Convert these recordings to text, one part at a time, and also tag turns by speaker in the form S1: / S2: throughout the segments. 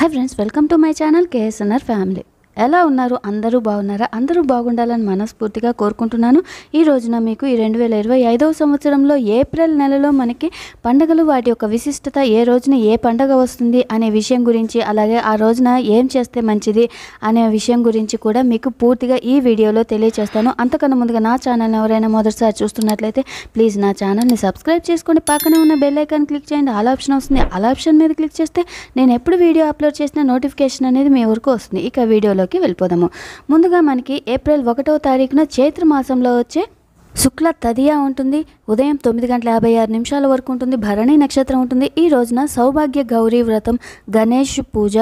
S1: Hi friends, welcome to my channel KSNR family. ఎలా ఉన్నారు? అందరూ బాగున్నారా? అందరూ బాగుండాలని మనస్ఫూర్తిగా కోరుకుంటున్నాను. ఈ రోజున మీకు ఈ 2025వ సంవత్సరంలో ఏప్రిల్ నెలలో మనకి పండుగలు, వాటి యొక్క విశిష్టత, ఏ రోజున ఏ పండుగ వస్తుంది అనే విషయం గురించి, అలాగే ఆ రోజున ఏం చేస్తే మంచిది అనే విషయం గురించి కూడా మీకు పూర్తిగా ఈ వీడియోలో తెలియజేస్తాను. అంతకన్నా ముందుగా నా ఛానల్ని ఎవరైనా మొదటిసారి చూస్తున్నట్లయితే ప్లీజ్ నా ఛానల్ని సబ్స్క్రైబ్ చేసుకోండి. పక్కనే ఉన్న బెల్ ఐకాన్ క్లిక్ చేయండి. ఆల్ ఆప్షన్ వస్తుంది. ఆల్ ఆప్షన్ మీద క్లిక్ చేస్తే నేను ఎప్పుడు వీడియో అప్లోడ్ చేసిన నోటిఫికేషన్ అనేది మీ వరకు వస్తుంది. ఇక వీడియోలో వెళ్ళిపోదాము. ముందుగా మనకి ఏప్రిల్ 1వ తారీఖున చైత్ర మాసంలో వచ్చే శుక్ల తదియా ఉంటుంది. ఉదయం 9:56 వరకు ఉంటుంది. భరణి నక్షత్రం ఉంటుంది. ఈ రోజున సౌభాగ్య గౌరీ వ్రతం, గణేష్ పూజ,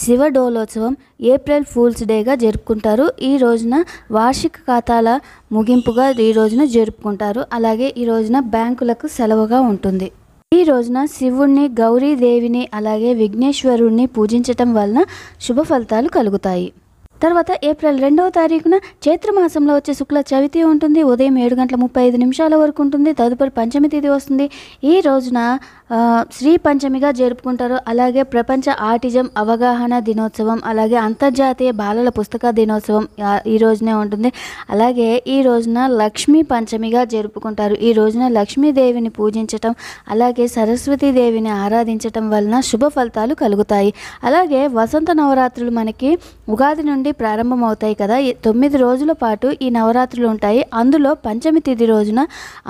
S1: శివ డోలోత్సవం, ఏప్రిల్ ఫూల్స్ డేగా జరుపుకుంటారు. ఈ రోజున వార్షిక ఖాతాల ముగింపుగా ఈ రోజున జరుపుకుంటారు. అలాగే ఈ రోజున బ్యాంకులకు సెలవుగా ఉంటుంది. ఈ రోజున శివుణ్ణి, గౌరీదేవిని, అలాగే విఘ్నేశ్వరుణ్ణి పూజించటం వలన శుభ ఫలితాలు కలుగుతాయి. తర్వాత ఏప్రిల్ 2వ తారీఖున చైత్రమాసంలో వచ్చే శుక్ల చవితి ఉంటుంది. ఉదయం 7:35 వరకు ఉంటుంది. తదుపరి పంచమి తిథి వస్తుంది. ఈ రోజున శ్రీ పంచమిగా జరుపుకుంటారు. అలాగే ప్రపంచ ఆటిజం అవగాహన దినోత్సవం, అలాగే అంతర్జాతీయ బాలల పుస్తక దినోత్సవం ఈ రోజునే ఉంటుంది. అలాగే ఈ రోజున లక్ష్మీ పంచమిగా జరుపుకుంటారు. ఈ రోజున లక్ష్మీదేవిని పూజించటం, అలాగే సరస్వతీదేవిని ఆరాధించటం వలన శుభ ఫలితాలు కలుగుతాయి. అలాగే వసంత నవరాత్రులు మనకి ఉగాది నుండి ప్రారంభమవుతాయి కదా. 9 రోజుల పాటు ఈ నవరాత్రులు ఉంటాయి. అందులో పంచమి తిథి రోజున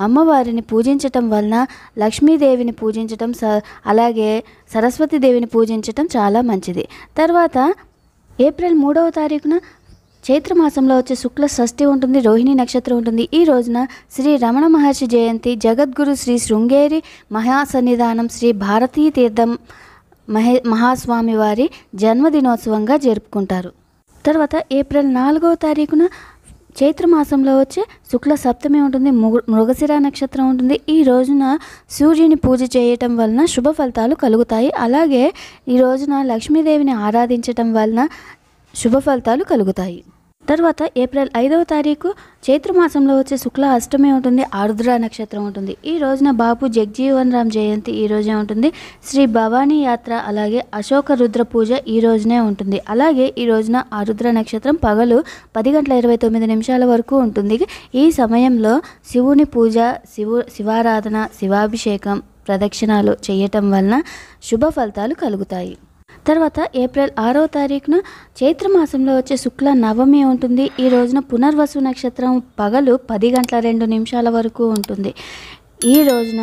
S1: అమ్మవారిని పూజించటం వలన లక్ష్మీదేవిని పూజించటం, అలాగే సరస్వతీదేవిని పూజించటం చాలా మంచిది. తర్వాత ఏప్రిల్ 3వ తారీఖున చైత్రమాసంలో వచ్చే శుక్ల షష్ఠి ఉంటుంది. రోహిణి నక్షత్రం ఉంటుంది. ఈ రోజున శ్రీ రమణ మహర్షి జయంతి, జగద్గురు శ్రీ శృంగేరి మహాసన్నిధానం శ్రీ భారతీ తీర్థం మహాస్వామి వారి జన్మదినోత్సవంగా జరుపుకుంటారు. తర్వాత ఏప్రిల్ 4వ తారీఖున చైత్రమాసంలో వచ్చే శుక్ల సప్తమి ఉంటుంది. మృగశిర నక్షత్రం ఉంటుంది. ఈ రోజున సూర్యుని పూజ చేయటం వలన శుభ ఫలితాలు కలుగుతాయి. అలాగే ఈ రోజున లక్ష్మీదేవిని ఆరాధించటం వలన శుభ ఫలితాలు కలుగుతాయి. తర్వాత ఏప్రిల్ 5వ తారీఖు చైత్రమాసంలో వచ్చే శుక్ల అష్టమి ఉంటుంది. ఆరుద్ర నక్షత్రం ఉంటుంది. ఈ రోజున బాపు జగ్జీవన్ రామ్ జయంతి ఈ రోజే ఉంటుంది. శ్రీ భవానీ యాత్ర, అలాగే అశోక రుద్ర పూజ ఈ రోజునే ఉంటుంది. అలాగే ఈ రోజున ఆరుద్ర నక్షత్రం పగలు 10:29 వరకు ఉంటుంది. ఈ సమయంలో శివుని పూజ, శివారాధన, శివాభిషేకం, ప్రదక్షిణాలు చేయటం వలన శుభ ఫలితాలు కలుగుతాయి. తర్వాత ఏప్రిల్ 6వ తారీఖున చైత్రమాసంలో వచ్చే శుక్ల నవమి ఉంటుంది. ఈ రోజున పునర్వసు నక్షత్రం పగలు 10:02 వరకు ఉంటుంది. ఈ రోజున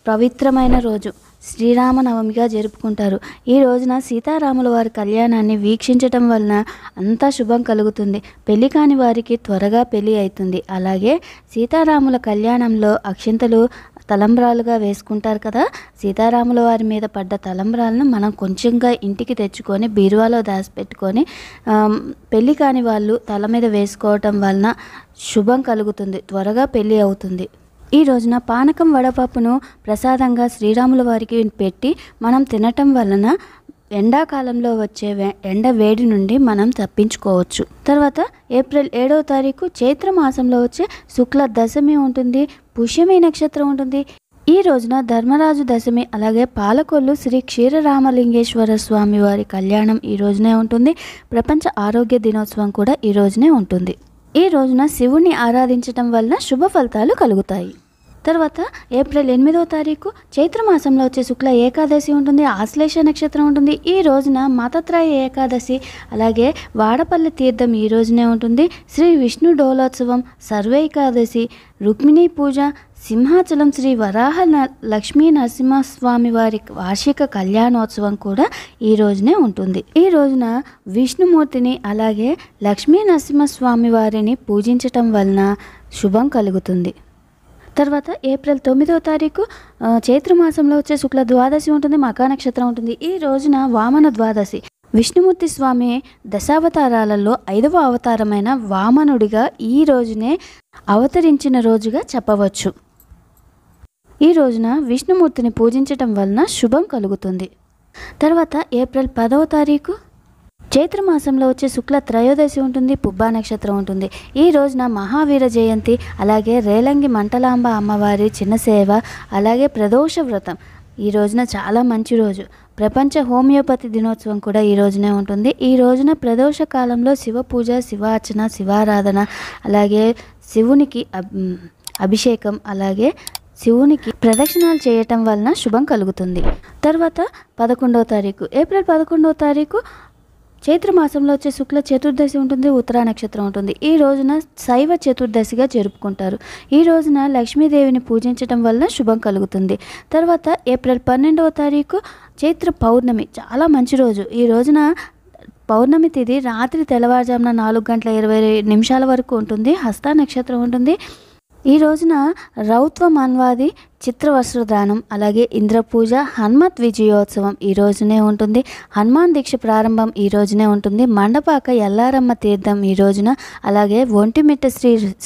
S1: పవిత్రమైన రోజు శ్రీరామనవమిగా జరుపుకుంటారు. ఈ రోజున సీతారాముల వారి కళ్యాణాన్ని వీక్షించటం వలన అంతా శుభం కలుగుతుంది. పెళ్లి కాని వారికి త్వరగా పెళ్లి అవుతుంది. అలాగే సీతారాముల కళ్యాణంలో అక్షింతలు తలంబ్రాలుగా వేసుకుంటారు కదా. సీతారాముల వారి మీద పడ్డ తలంబ్రాలను మనం కొంచెంగా ఇంటికి తెచ్చుకొని బీరువాలో దాచిపెట్టుకొని పెళ్లి కాని వాళ్ళు తల మీద వేసుకోవటం వలన శుభం కలుగుతుంది, త్వరగా పెళ్లి అవుతుంది. ఈ రోజున పానకం, వడపప్పును ప్రసాదంగా శ్రీరాముల వారికి పెట్టి మనం తినటం వలన ఎండాకాలంలో వచ్చే ఎండ వేడి నుండి మనం తప్పించుకోవచ్చు. తర్వాత ఏప్రిల్ 7వ తారీఖు చైత్రమాసంలో వచ్చే శుక్ల దశమి ఉంటుంది. పుష్యమి నక్షత్రం ఉంటుంది. ఈ రోజున ధర్మరాజు దశమి, అలాగే పాలకొల్లు శ్రీ క్షీరరామలింగేశ్వర స్వామి వారి కళ్యాణం ఈ రోజునే ఉంటుంది. ప్రపంచ ఆరోగ్య దినోత్సవం కూడా ఈ రోజునే ఉంటుంది. ఈ రోజున శివుణ్ణి ఆరాధించటం వలన శుభ ఫలితాలు కలుగుతాయి. తర్వాత ఏప్రిల్ 8వ తారీఖు చైత్రమాసంలో వచ్చే శుక్ల ఏకాదశి ఉంటుంది. ఆశ్లేష నక్షత్రం ఉంటుంది. ఈ రోజున మాతత్రాయ ఏకాదశి, అలాగే వాడపల్లి తీర్థం ఈ రోజునే ఉంటుంది. శ్రీ విష్ణు డోలోత్సవం, సర్వైకాదశి, రుక్మిణీ పూజ, సింహాచలం శ్రీ వరాహ లక్ష్మీ నరసింహస్వామి వారి వార్షిక కళ్యాణోత్సవం కూడా ఈ రోజునే ఉంటుంది. ఈ రోజున విష్ణుమూర్తిని, అలాగే లక్ష్మీ నరసింహస్వామి వారిని పూజించటం వలన శుభం కలుగుతుంది. తర్వాత ఏప్రిల్ 9వ తారీఖు చైత్రమాసంలో వచ్చే శుక్ల ద్వాదశి ఉంటుంది. మకా నక్షత్రం ఉంటుంది. ఈ రోజున వామన ద్వాదశి. విష్ణుమూర్తి స్వామి దశావతారాలలో 5వ అవతారమైన వామనుడిగా ఈ రోజునే అవతరించిన రోజుగా చెప్పవచ్చు. ఈ రోజున విష్ణుమూర్తిని పూజించటం వలన శుభం కలుగుతుంది. తర్వాత ఏప్రిల్ 10వ తారీఖు చైత్రమాసంలో వచ్చే శుక్ల త్రయోదశి ఉంటుంది. పుబ్బా నక్షత్రం ఉంటుంది. ఈ రోజున మహావీర జయంతి, అలాగే రేలంగి మంటలాంబ అమ్మవారి చిన్న సేవ, అలాగే ప్రదోష వ్రతం ఈ రోజున చాలా మంచి రోజు. ప్రపంచ హోమియోపతి దినోత్సవం కూడా ఈ రోజునే ఉంటుంది. ఈ రోజున ప్రదోష కాలంలో శివ పూజ, శివార్చన, శివారాధన, అలాగే శివునికి అభిషేకం, అలాగే శివునికి ప్రదక్షిణాలు చేయటం వలన శుభం కలుగుతుంది. తర్వాత 11వ తారీఖు ఏప్రిల్ 11వ తారీఖు చైత్రమాసంలో వచ్చే శుక్ల చతుర్దశి ఉంటుంది, ఉత్తరా నక్షత్రం ఉంటుంది. ఈ రోజున శైవ చతుర్దశిగా జరుపుకుంటారు. ఈ రోజున లక్ష్మీదేవిని పూజించడం వలన శుభం కలుగుతుంది. తర్వాత ఏప్రిల్ 12వ తారీఖు చైత్ర పౌర్ణమి, చాలా మంచి రోజు. ఈ రోజున పౌర్ణమి తిథి రాత్రి తెల్లవారుజామున 4:20 వరకు ఉంటుంది. హస్త నక్షత్రం ఉంటుంది. ఈ రోజున రౌత్వ మన్వాది చిత్రవస్త్రదానం, అలాగే ఇంద్రపూజ, హనుమత్ విజయోత్సవం ఈ రోజునే ఉంటుంది. హనుమాన్ దీక్ష ప్రారంభం ఈ రోజునే ఉంటుంది. మండపాక ఎల్లారమ్మ తీర్థం ఈ రోజున, అలాగే ఒంటిమిట్ట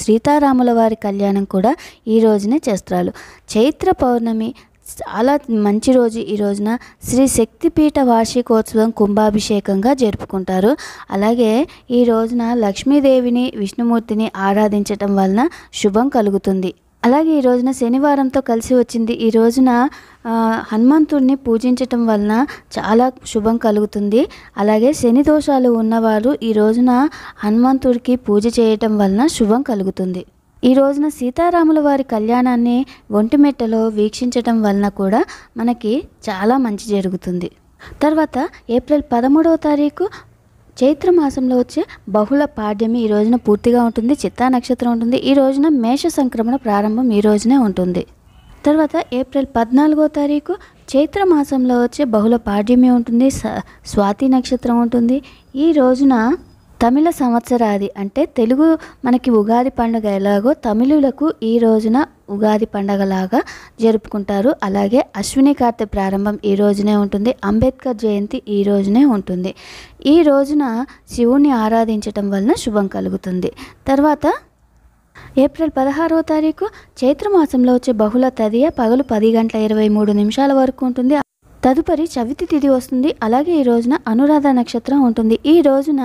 S1: సీతారాముల వారి కళ్యాణం కూడా ఈ రోజునే చేస్తారు. చైత్ర పౌర్ణమి చాలా మంచి రోజు. ఈ రోజున శ్రీ శక్తిపీఠ వార్షికోత్సవం కుంభాభిషేకంగా జరుపుకుంటారు. అలాగే ఈ రోజున లక్ష్మీదేవిని, విష్ణుమూర్తిని ఆరాధించటం వలన శుభం కలుగుతుంది. అలాగే ఈ రోజున శనివారంతో కలిసి వచ్చింది. ఈ రోజున హనుమంతుడిని పూజించటం వలన చాలా శుభం కలుగుతుంది. అలాగే శని దోషాలు ఉన్నవారు ఈ రోజున హనుమంతుడికి పూజ చేయటం వలన శుభం కలుగుతుంది. ఈ రోజున సీతారాముల వారి కళ్యాణాన్ని ఒంటిమిట్టలో వీక్షించటం వలన కూడా మనకి చాలా మంచి జరుగుతుంది. తర్వాత ఏప్రిల్ 13వ తారీఖు చైత్రమాసంలో వచ్చే బహుళ పాడ్యమి ఈ రోజున పూర్తిగా ఉంటుంది. చిత్తా నక్షత్రం ఉంటుంది. ఈ రోజున మేష సంక్రమణ ప్రారంభం ఈ రోజునే ఉంటుంది. తర్వాత ఏప్రిల్ 14వ తారీఖు చైత్రమాసంలో వచ్చే బహుళ పాడ్యమి ఉంటుంది. స్వాతి నక్షత్రం ఉంటుంది. ఈ రోజున తమిళ సంవత్సరాది అంటే తెలుగు మనకి ఉగాది పండుగ ఎలాగో తమిళులకు ఈ రోజున ఉగాది పండగలాగా జరుపుకుంటారు. అలాగే అశ్విని కార్తె ప్రారంభం ఈ రోజునే ఉంటుంది. అంబేద్కర్ జయంతి ఈ రోజునే ఉంటుంది. ఈ రోజున శివుని ఆరాధించటం వలన శుభం కలుగుతుంది. తర్వాత ఏప్రిల్ 16వ తారీఖు చైత్రమాసంలో వచ్చే బహుళ తదియ పగలు 10:23 వరకు ఉంటుంది. తదుపరి చవితి తిథి వస్తుంది. అలాగే ఈ రోజున అనురాధ నక్షత్రం ఉంటుంది. ఈ రోజున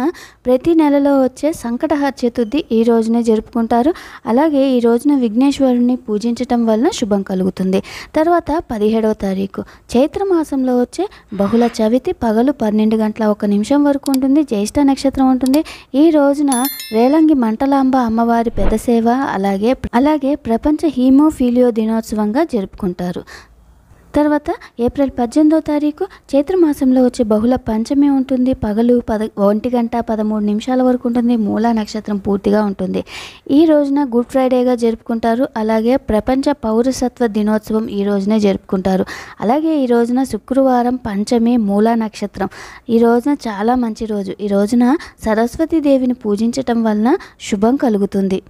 S1: ప్రతి నెలలో వచ్చే సంకటహర చతుర్థి ఈ రోజునే జరుపుకుంటారు. అలాగే ఈ రోజున విఘ్నేశ్వరుని పూజించటం వలన శుభం కలుగుతుంది. తర్వాత 17వ తారీఖు చైత్రమాసంలో వచ్చే బహుళ చవితి పగలు 12:01 వరకు ఉంటుంది. జ్యేష్ఠ నక్షత్రం ఉంటుంది. ఈ రోజున రేలంగి మంటలాంబ అమ్మవారి పెద్ద సేవ, అలాగే ప్రపంచ హీమోఫీలియో దినోత్సవంగా జరుపుకుంటారు. తర్వాత ఏప్రిల్ 18వ తారీఖు చైత్రమాసంలో వచ్చే బహుళ పంచమి ఉంటుంది. పగలు 1:13 వరకు ఉంటుంది. మూలా నక్షత్రం పూర్తిగా ఉంటుంది. ఈ రోజున గుడ్ ఫ్రైడేగా జరుపుకుంటారు. అలాగే ప్రపంచ పౌరసత్వ దినోత్సవం ఈ రోజునే జరుపుకుంటారు. అలాగే ఈ రోజున శుక్రవారం పంచమి మూలా నక్షత్రం. ఈ రోజున చాలా మంచి రోజు. ఈ రోజున సరస్వతీదేవిని పూజించటం వలన శుభం కలుగుతుంది.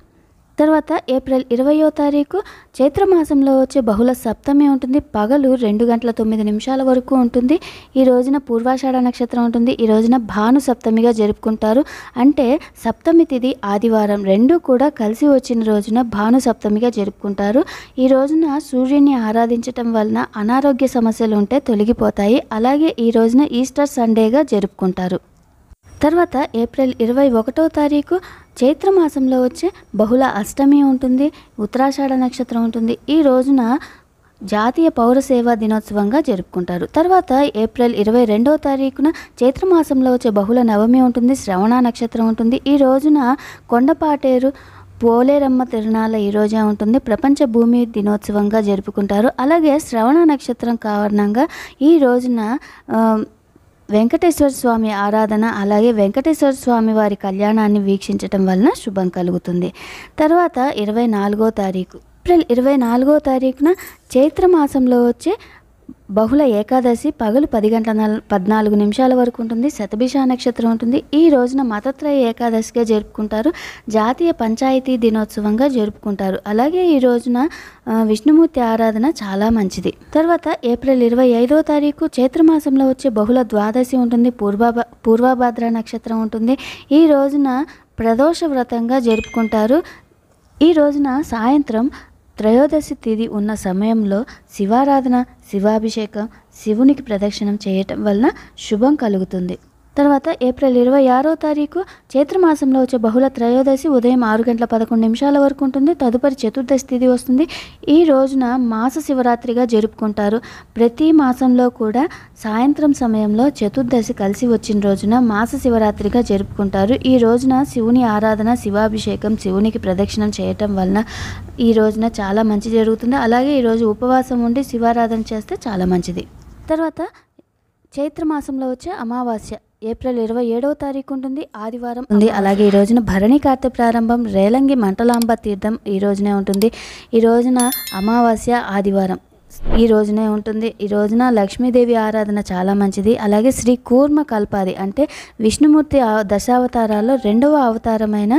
S1: తర్వాత ఏప్రిల్ 20వ తారీఖు చైత్రమాసంలో వచ్చే బహుళ సప్తమి ఉంటుంది. పగలు 2:09 వరకు ఉంటుంది. ఈ రోజున పూర్వాషాఢ నక్షత్రం ఉంటుంది. ఈ రోజున భాను సప్తమిగా జరుపుకుంటారు. అంటే సప్తమి తిథి ఆదివారం రెండు కూడా కలిసి వచ్చిన రోజున భాను సప్తమిగా జరుపుకుంటారు. ఈ రోజున సూర్యుని ఆరాధించటం వలన అనారోగ్య సమస్యలు ఉంటే తొలగిపోతాయి. అలాగే ఈ రోజున ఈస్టర్ సండేగా జరుపుకుంటారు. తర్వాత ఏప్రిల్ 21వ తారీఖు చైత్రమాసంలో వచ్చే బహుళ అష్టమి ఉంటుంది. ఉత్తరాషాఢ నక్షత్రం ఉంటుంది. ఈ రోజున జాతీయ పౌర సేవా దినోత్సవంగా జరుపుకుంటారు. తర్వాత ఏప్రిల్ 22వ తారీఖున చైత్రమాసంలో వచ్చే బహుళ నవమి ఉంటుంది. శ్రవణ నక్షత్రం ఉంటుంది. ఈ రోజున కొండపాటేరు పోలేరమ్మ తిరునాళ్ళ ఈ రోజే ఉంటుంది. ప్రపంచ భూమి దినోత్సవంగా జరుపుకుంటారు. అలాగే శ్రవణ నక్షత్రం కారణంగా ఈ రోజున వెంకటేశ్వర స్వామి ఆరాధన, అలాగే వెంకటేశ్వర స్వామి వారి కళ్యాణాన్ని వీక్షించటం వలన శుభం కలుగుతుంది. తర్వాత 24వ తారీఖు ఏప్రిల్ 24వ తారీఖున చైత్రమాసంలో వచ్చే బహుళ ఏకాదశి పగలు 10:14 వరకు ఉంటుంది. శతభిష నక్షత్రం ఉంటుంది. ఈ రోజున మతత్రయ ఏకాదశిగా జరుపుకుంటారు. జాతీయ పంచాయతీ దినోత్సవంగా జరుపుకుంటారు. అలాగే ఈ రోజున విష్ణుమూర్తి ఆరాధన చాలా మంచిది. తర్వాత ఏప్రిల్ 25వ తారీఖు చైత్రమాసంలో వచ్చే బహుళ ద్వాదశి ఉంటుంది. పూర్వభద్ర నక్షత్రం ఉంటుంది. ఈ రోజున ప్రదోష వ్రతంగా జరుపుకుంటారు. ఈ రోజున సాయంత్రం త్రయోదశి తిథి ఉన్న సమయంలో శివారాధన, శివాభిషేకం, శివునికి ప్రదక్షిణం చేయటం వలన శుభం కలుగుతుంది. తర్వాత ఏప్రిల్ 26వ తారీఖు చైత్రమాసంలో వచ్చే బహుళ త్రయోదశి ఉదయం 6:11 వరకు ఉంటుంది. తదుపరి చతుర్దశి తిథి వస్తుంది. ఈ రోజున మాస శివరాత్రిగా జరుపుకుంటారు. ప్రతి మాసంలో కూడా సాయంత్రం సమయంలో చతుర్దశి కలిసి వచ్చిన రోజున మాస శివరాత్రిగా జరుపుకుంటారు. ఈ రోజున శివుని ఆరాధన, శివాభిషేకం, శివునికి ప్రదక్షిణం చేయటం వలన ఈ రోజున చాలా మంచి జరుగుతుంది. అలాగే ఈరోజు ఉపవాసం ఉండి శివారాధన చేస్తే చాలా మంచిది. తర్వాత చైత్రమాసంలో వచ్చే అమావాస్య ఏప్రిల్ 27వ తారీఖు ఉంటుంది, ఆదివారం ఉంది. అలాగే ఈ రోజున భరణి కార్తె ప్రారంభం, రేలంగి మంటలాంబ తీర్థం ఈ రోజునే ఉంటుంది. ఈ రోజున అమావాస్య, ఆదివారం ఈ రోజునే ఉంటుంది. ఈ రోజున లక్ష్మీదేవి ఆరాధన చాలా మంచిది. అలాగే శ్రీ కూర్మ కల్పాది అంటే విష్ణుమూర్తి దశావతారాల్లో 2వ అవతారమైన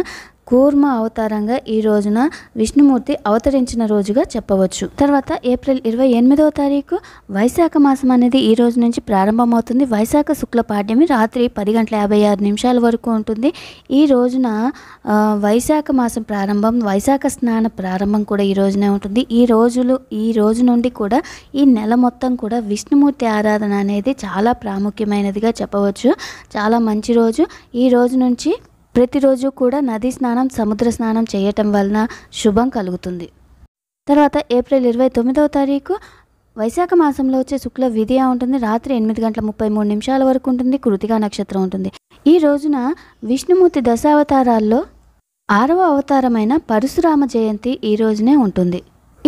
S1: కూర్మ అవతారంగా ఈ రోజున విష్ణుమూర్తి అవతరించిన రోజుగా చెప్పవచ్చు. తర్వాత ఏప్రిల్ 28వ తారీఖు వైశాఖ మాసం అనేది ఈ రోజు నుంచి ప్రారంభమవుతుంది. వైశాఖ శుక్ల పాడ్యమి రాత్రి 10:56 వరకు ఉంటుంది. ఈ రోజున వైశాఖ మాసం ప్రారంభం, వైశాఖ స్నాన ప్రారంభం కూడా ఈ రోజునే ఉంటుంది. ఈ రోజు నుండి కూడా ఈ నెల మొత్తం కూడా విష్ణుమూర్తి ఆరాధన అనేది చాలా ప్రాముఖ్యమైనదిగా చెప్పవచ్చు. చాలా మంచి రోజు. ఈ రోజు నుంచి ప్రతిరోజు కూడా నదీ స్నానం, సముద్ర స్నానం చేయటం వలన శుభం కలుగుతుంది. తర్వాత ఏప్రిల్ 29వ తారీఖు వైశాఖ మాసంలో వచ్చే శుక్ల విధియ ఉంటుంది. రాత్రి 8:33 వరకు ఉంటుంది. కృతికా నక్షత్రం ఉంటుంది. ఈ రోజున విష్ణుమూర్తి దశావతారాల్లో 6వ అవతారమైన పరశురామ జయంతి ఈ రోజునే ఉంటుంది.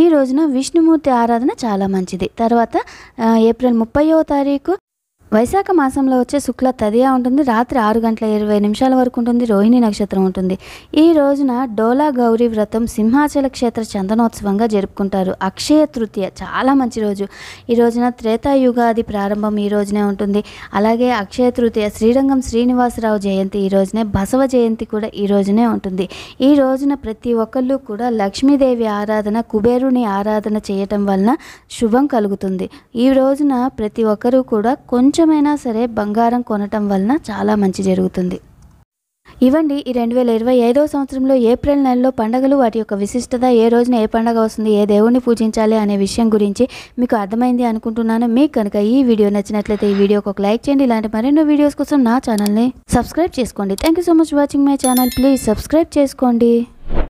S1: ఈ రోజున విష్ణుమూర్తి ఆరాధన చాలా మంచిది. తర్వాత ఏప్రిల్ 30వ తారీఖు వైశాఖ మాసంలో వచ్చే శుక్ల తదియ ఉంటుంది. రాత్రి 6:20 వరకు ఉంటుంది. రోహిణి నక్షత్రం ఉంటుంది. ఈ రోజున డోలా గౌరీ వ్రతం సింహాచల క్షేత్ర చందనోత్సవంగా జరుపుకుంటారు. అక్షయ తృతీయ చాలా మంచి రోజు. ఈ రోజున త్రేతాయుగాది ప్రారంభం ఈ రోజునే ఉంటుంది. అలాగే అక్షయ తృతీయ శ్రీరంగం శ్రీనివాసరావు జయంతి ఈ రోజునే, బసవ జయంతి కూడా ఈ రోజునే ఉంటుంది. ఈ రోజున ప్రతి ఒక్కళ్ళు కూడా లక్ష్మీదేవి ఆరాధన, కుబేరుని ఆరాధన చేయటం వలన శుభం కలుగుతుంది. ఈ రోజున ప్రతి ఒక్కరూ కూడా కొంచెమైనా సరే బంగారం కొనటం వలన చాలా మంచి జరుగుతుంది. ఇవండి ఈ 2025వ సంవత్సరంలో ఏప్రిల్ నెలలో పండుగలు, వాటి యొక్క విశిష్టత, ఏ రోజున ఏ పండుగ వస్తుంది, ఏ దేవుణ్ణి పూజించాలి అనే విషయం గురించి మీకు అర్థమైంది అనుకుంటున్నాను. మీకు కనుక ఈ వీడియో నచ్చినట్లయితే ఈ వీడియోకి ఒక లైక్ చేయండి. ఇలాంటి మరెన్నో వీడియోస్ కోసం నా ఛానల్ని సబ్స్క్రైబ్ చేసుకోండి. Thank you so much watching my channel. Please subscribe చేసుకోండి.